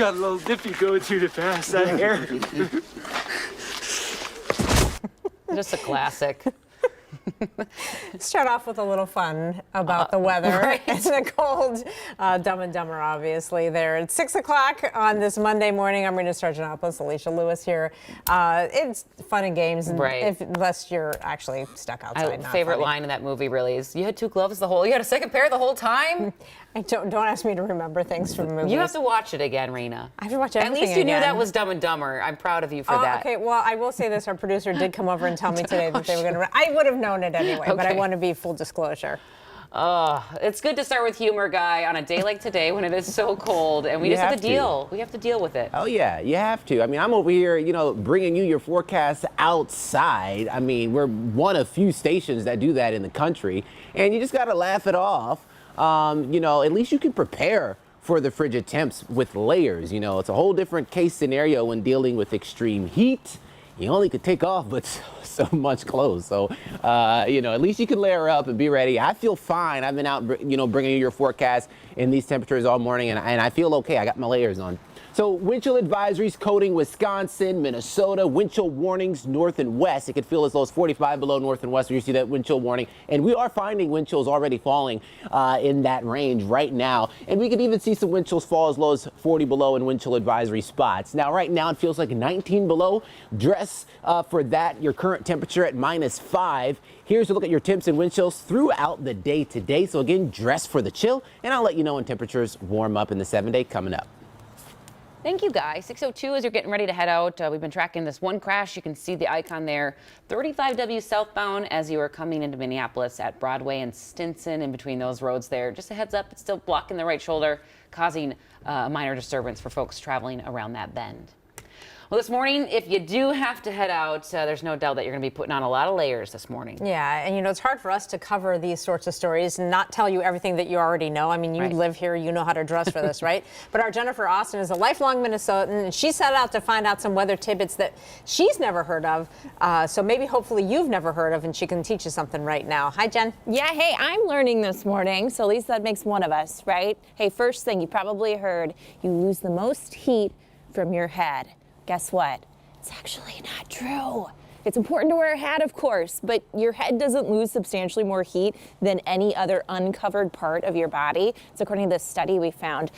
got a little nippy going through the past that hair. Just a classic. Start off with a little fun about the weather. Right. It's a cold Dumb and Dumber, obviously, there. It's 6 o'clock on this Monday morning. I'm Rena Sargentopoulos, Alicia Lewis here. It's fun and games, Right. unless you're actually stuck outside. My not favorite funny. line in that movie really is, you had two gloves you had a second pair the whole time? Don't ask me to remember things from movies. You have to watch it again, Rena. I have to watch At everything least you knew again. that was Dumb and Dumber. I'm proud of you for that. Okay, well, I will say this. Our producer did come over and tell me today that they were going to. I would have known it anyway, but I Okay. want to be full disclosure. It's good to start with humor, Guy, on a day like today when it is so cold, and we You just have have to to. deal. We have to deal with it. Oh yeah, you have to. I mean, I'm over here, bringing you your forecast outside. I mean, we're one of few stations that do that in the country, and you just got to laugh it off. At least you can prepare for the frigid temps with layers. It's a whole different case scenario when dealing with extreme heat. You only could take off but so much clothes. So, at least you can layer up and be ready. I feel fine. I've been out, bringing you your forecast in these temperatures all morning, and I feel okay. I got my layers on. So wind chill advisories coating Wisconsin, Minnesota, wind chill warnings north and west. It could feel as low as 45 below north and west where you see that wind chill warning. And we are finding wind chills already falling in that range right now. And we could even see some wind chills fall as low as 40 below in wind chill advisory spots. Now, right now it feels like 19 below. Dress for that, your current temperature at -5. Here's a look at your temps and wind chills throughout the day today. So again, dress for the chill. And I'll let you know when temperatures warm up in the 7-day coming up. Thank you, Guy. 6:02 as you're getting ready to head out. We've been tracking this one crash. You can see the icon there. 35W southbound as you are coming into Minneapolis at Broadway and Stinson in between those roads there. Just a heads up, it's still blocking the right shoulder, causing a minor disturbance for folks traveling around that bend. Well, this morning, if you do have to head out, there's no doubt that you're going to be putting on a lot of layers this morning. Yeah, and it's hard for us to cover these sorts of stories and not tell you everything that you already know. I mean, you Right. live here, you know how to dress for this, right? But our Jennifer Austin is a lifelong Minnesotan, and she set out to find out some weather tidbits that she's never heard of. So maybe, hopefully, you've never heard of, and she can teach you something right now. Hi, Jen. Yeah, hey, I'm learning this morning, so at least that makes one of us, right? Hey, first thing, you probably heard, you lose the most heat from your head. Guess what? It's actually not true. It's important to wear a hat, of course, but your head doesn't lose substantially more heat than any other uncovered part of your body. It's according to this study we found,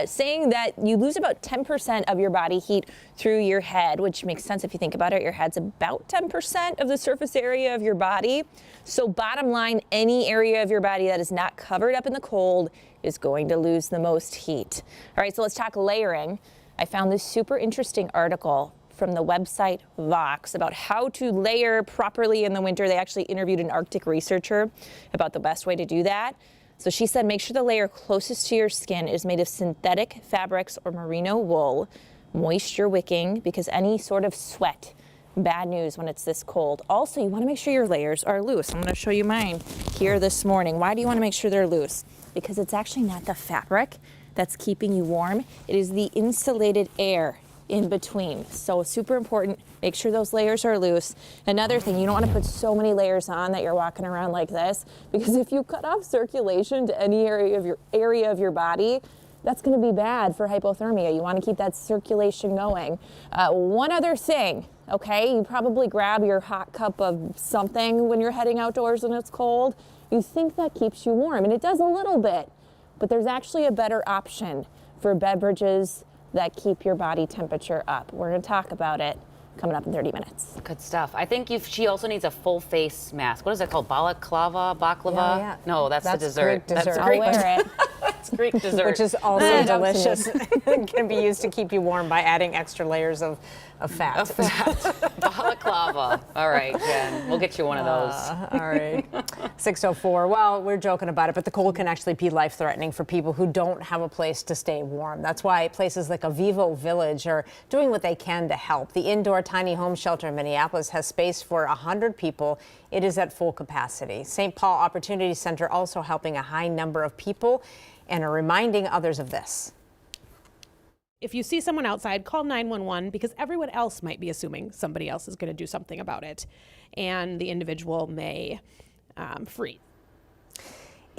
saying that you lose about 10% of your body heat through your head, which makes sense if you think about it. Your head's about 10% of the surface area of your body. So bottom line, any area of your body that is not covered up in the cold is going to lose the most heat. All right, so let's talk layering. I found this super interesting article from the website Vox about how to layer properly in the winter. They actually interviewed an Arctic researcher about the best way to do that. So she said, make sure the layer closest to your skin is made of synthetic fabrics or merino wool, moisture wicking, because any sort of sweat, bad news when it's this cold. Also, you want to make sure your layers are loose. I'm going to show you mine here this morning. Why do you want to make sure they're loose? Because it's actually not the fabric that's keeping you warm. It is the insulated air in between. So super important, make sure those layers are loose. Another thing, you don't want to put so many layers on that you're walking around like this, because if you cut off circulation to any area of your body, that's going to be bad for hypothermia. You want to keep that circulation going. One other thing, okay, you probably grab your hot cup of something when you're heading outdoors and it's cold. You think that keeps you warm, and it does a little bit, but there's actually a better option for beverages that keep your body temperature up. We're going to talk about it coming up in 30 minutes. Good stuff. I think she also needs a full face mask. What is that called? Baklava? Yeah. No, that's the dessert. Greek dessert. That's I'll wear it. It's Greek dessert. Which is also delicious. It can be used to keep you warm by adding extra layers of fat. Balaclava. All right, Jen. We'll get you one of those. All right. 6:04. Well, we're joking about it, but the cold can actually be life-threatening for people who don't have a place to stay warm. That's why places like Avivo Village are doing what they can to help. The indoor tiny home shelter in Minneapolis has space for 100 people. It is at full capacity. St. Paul Opportunity Center also helping a high number of people and are reminding others of this. If you see someone outside, call 911 because everyone else might be assuming somebody else is going to do something about it, and the individual may freeze.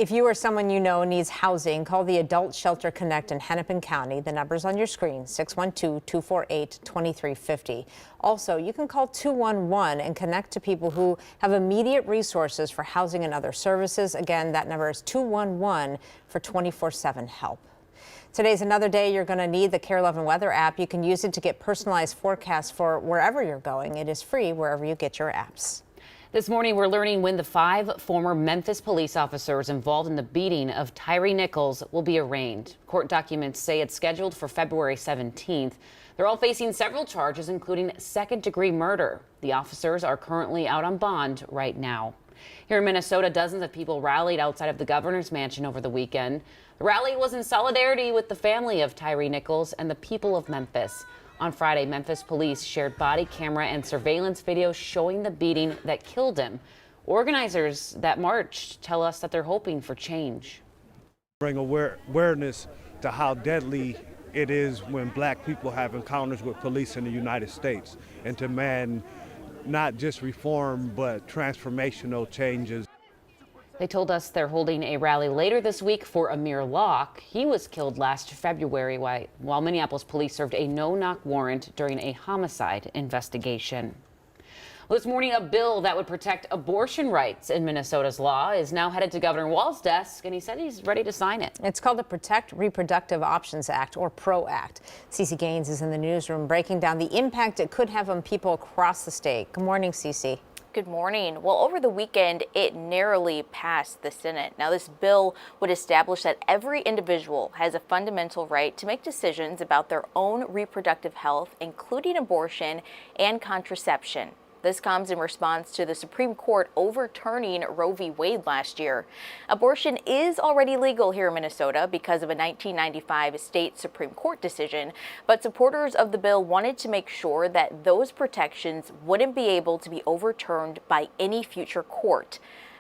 If you or someone you know needs housing, call the Adult Shelter Connect in Hennepin County. The number's on your screen, 612-248-2350. Also, you can call 211 and connect to people who have immediate resources for housing and other services. Again, that number is 211 for 24/7 help. Today's another day you're going to need the KARE 11 weather app. You can use it to get personalized forecasts for wherever you're going. It is free wherever you get your apps. This morning, we're learning when the 5 former Memphis police officers involved in the beating of Tyre Nichols will be arraigned. Court documents say it's scheduled for February 17th. They're all facing several charges, including second-degree murder. The officers are currently out on bond right now. Here in Minnesota, dozens of people rallied outside of the governor's mansion over the weekend. The rally was in solidarity with the family of Tyre Nichols and the people of Memphis. On Friday, Memphis police shared body camera and surveillance video showing the beating that killed him. Organizers that marched tell us that they're hoping for change. Bring awareness to how deadly it is when black people have encounters with police in the United States, and to demand not just reform but transformational changes. They told us they're holding a rally later this week for Amir Locke. He was killed last February while Minneapolis police served a no-knock warrant during a homicide investigation. Well, this morning, a bill that would protect abortion rights in Minnesota's law is now headed to Governor Walz's desk, and he said he's ready to sign it. It's called the Protect Reproductive Options Act, or PRO Act. Cece Gaines is in the newsroom breaking down the impact it could have on people across the state. Good morning, Cece. Good morning. Well, over the weekend, it narrowly passed the Senate. Now, this bill would establish that every individual has a fundamental right to make decisions about their own reproductive health, including abortion and contraception. This comes in response to the Supreme Court overturning Roe v. Wade last year. Abortion is already legal here in Minnesota because of a 1995 state Supreme Court decision, but supporters of the bill wanted to make sure that those protections wouldn't be able to be overturned by any future court.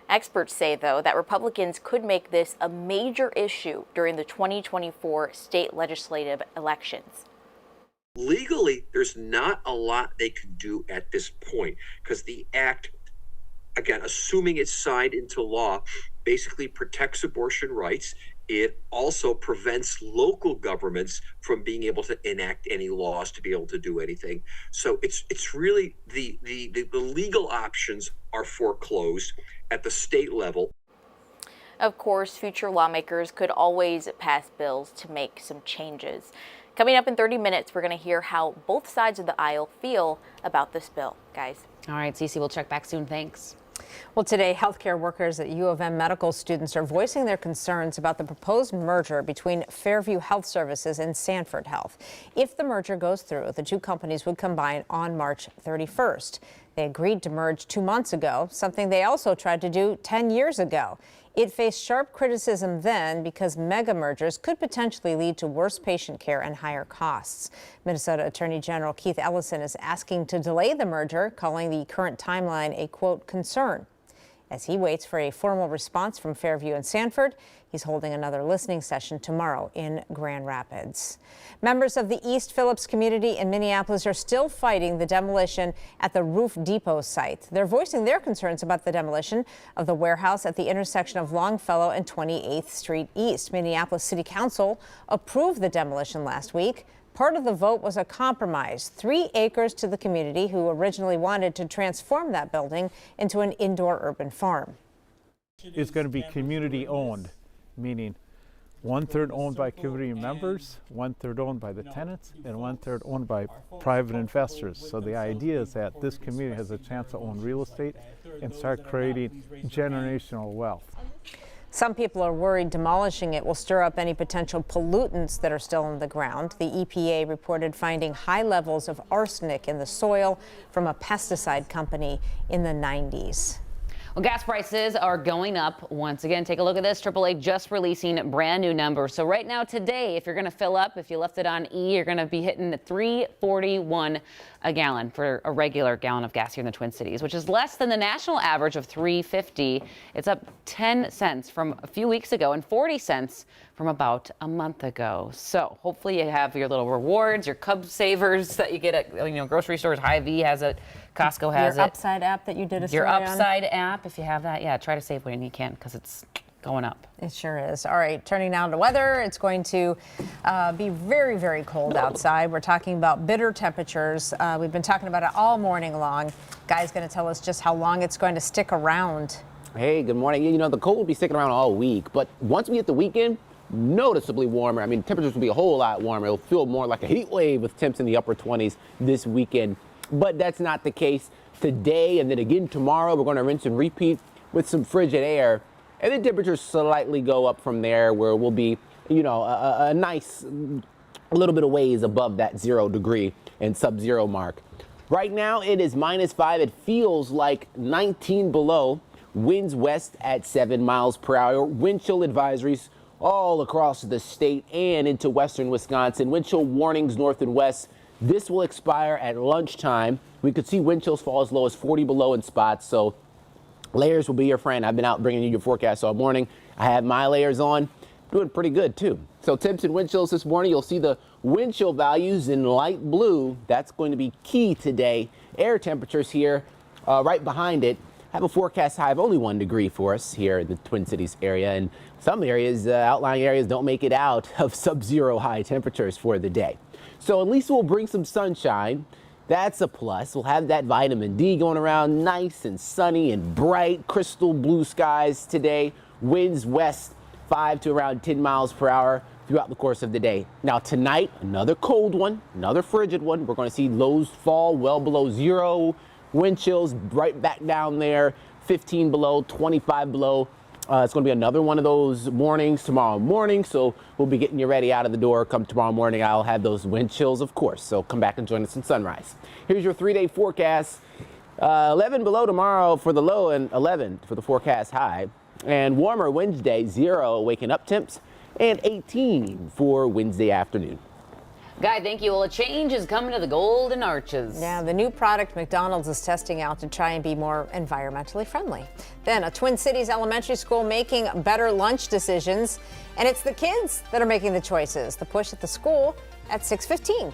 Experts say, though, that Republicans could make this a major issue during the 2024 state legislative elections. Legally, there's not a lot they can do at this point because the act, again, assuming it's signed into law, basically protects abortion rights. It also prevents local governments from being able to enact any laws to be able to do anything. So it's really the legal options are foreclosed at the state level. Of course, future lawmakers could always pass bills to make some changes. Coming up in 30 minutes, we're going to hear how both sides of the aisle feel about this bill, guys. All right, Cece, we'll check back soon. Thanks. Well, today, healthcare workers at U of M medical students are voicing their concerns about the proposed merger between Fairview Health Services and Sanford Health. If the merger goes through, the two companies would combine on March 31st. They agreed to merge 2 months ago, something they also tried to do 10 years ago. It faced sharp criticism then because mega mergers could potentially lead to worse patient care and higher costs. Minnesota Attorney General Keith Ellison is asking to delay the merger, calling the current timeline a, quote, concern. As he waits for a formal response from Fairview and Sanford, he's holding another listening session tomorrow in Grand Rapids. Members of the East Phillips community in Minneapolis are still fighting the demolition at the Roof Depot site. They're voicing their concerns about the demolition of the warehouse at the intersection of Longfellow and 28th Street East. Minneapolis City Council approved the demolition last week. Part of the vote was a compromise, 3 acres to the community who originally wanted to transform that building into an indoor urban farm. It's going to be community owned, meaning 1/3 owned by community members, 1/3 owned by the tenants, and 1/3 owned by private investors. So the idea is that this community has a chance to own real estate and start creating generational wealth. Some people are worried demolishing it will stir up any potential pollutants that are still in the ground. The EPA reported finding high levels of arsenic in the soil from a pesticide company in the 90s. Well, gas prices are going up once again. Take a look at this. AAA just releasing brand new numbers. So right now today, if you're going to fill up, if you left it on E, you're going to be hitting $3.41 a gallon for a regular gallon of gas here in the Twin Cities, which is less than the national average of $3.50. It's up 10 cents from a few weeks ago and 40 cents from about a month ago. So hopefully you have your little rewards, your Cub Savers that you get at grocery stores. Hy-Vee has it. Costco has Your it. Upside app that you did a story Your on? Upside app, if you have that, yeah, try to save when you can because it's going up. It sure is. All right, turning now to weather. It's going to be very, very cold outside. We're talking about bitter temperatures. We've been talking about it all morning long. Guy's going to tell us just how long it's going to stick around. Hey, good morning. You know, the cold will be sticking around all week, but once we hit the weekend, noticeably warmer. I mean, temperatures will be a whole lot warmer. It'll feel more like a heat wave with temps in the upper 20s this weekend. But that's not the case today. And then again tomorrow, we're going to rinse and repeat with some frigid air. And then temperatures slightly go up from there, where we'll be, you know, a nice little bit of ways above that 0 degree and sub-zero mark. Right now, it is -5. It feels like 19 below. Winds west at 7 miles per hour. Wind chill advisories all across the state and into western Wisconsin. Wind chill warnings north and west. This will expire at lunchtime. We could see wind chills fall as low as 40 below in spots, so layers will be your friend. I've been out bringing you your forecast all morning. I have my layers on, doing pretty good too. So temps and wind chills this morning, you'll see the wind chill values in light blue. That's going to be key today. Air temperatures here right behind it have a forecast high of only 1 degree for us here in the Twin Cities area. And some areas, outlying areas, don't make it out of sub-zero high temperatures for the day. So at least we'll bring some sunshine. That's a plus. We'll have that vitamin D going around, nice and sunny and bright, crystal blue skies today. Winds west 5 to around 10 miles per hour throughout the course of the day. Now tonight, another cold one, another frigid one. We're going to see lows fall well below 0. Wind chills right back down there, 15 below, 25 below. It's going to be another one of those mornings tomorrow morning, so we'll be getting you ready out of the door. Come tomorrow morning, I'll have those wind chills, of course, so come back and join us in sunrise. Here's your 3-day forecast. 11 below tomorrow for the low and 11 for the forecast high. And warmer Wednesday, 0 waking up temps, and 18 for Wednesday afternoon. Guy, thank you. Well, a change is coming to the Golden Arches. Yeah, the new product McDonald's is testing out to try and be more environmentally friendly. Then a Twin Cities elementary school making better lunch decisions. And it's the kids that are making the choices. The push at the school at 6:15.